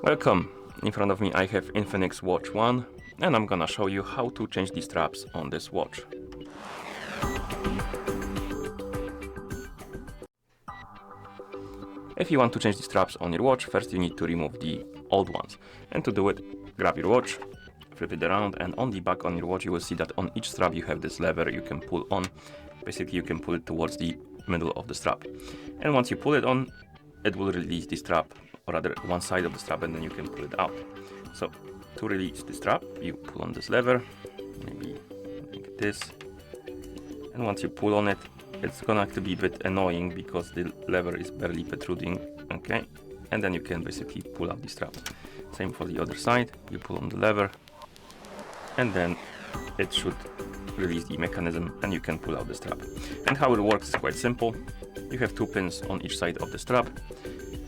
Welcome! In front of me I have INFINIX Watch 1 and I'm gonna show you how to change the straps on this watch. If you want to change the straps on your watch, first you need to remove the old ones. And to do it, grab your watch, flip it around, and on the back on your watch you will see that on each strap you have this lever you can pull on. Basically you can pull it towards the middle of the strap. And once you pull it on, it will release the strap, or rather one side of the strap, and then you can pull it out. So to release the strap, you pull on this lever, maybe like this. And once you pull on it, it's gonna have to be a bit annoying because the lever is barely protruding, okay? And then you can basically pull out the strap. Same for the other side, you pull on the lever, and then it should release the mechanism and you can pull out the strap. And how it works is quite simple. You have two pins on each side of the strap,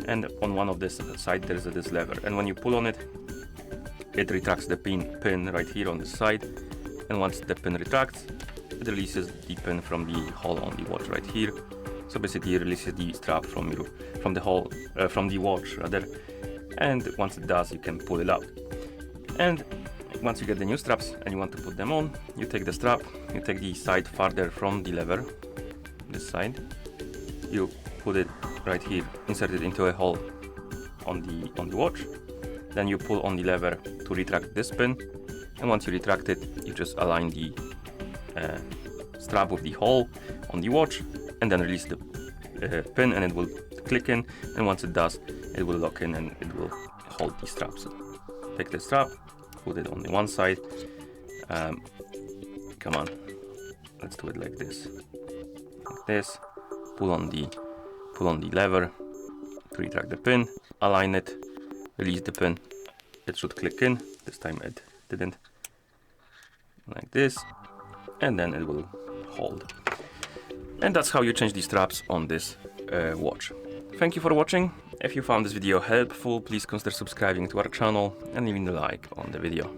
and on one of this side there is this lever, and when you pull on it, it retracts the pin right here on this side, and once the pin retracts, it releases the pin from the hole on the watch right here. So basically it releases the strap from the watch rather, and once it does, you can pull it out. And once you get the new straps and you want to put them on, you take the strap, you take the side farther from the lever, this side, you put it right here, insert it into a hole on the watch, then you pull on the lever to retract this pin, and once you retract it, you just align the strap with the hole on the watch, and then release the pin, and it will click in, and once it does, it will lock in and it will hold the strap. So take the strap, put it on the one side, come on, let's do it like this, pull on the lever to retract the pin, align it, release the pin, it should click in, this time it didn't, like this, and then it will hold. And that's how you change the straps on this watch. Thank you for watching. If you found this video helpful, please consider subscribing to our channel and leaving a like on the video.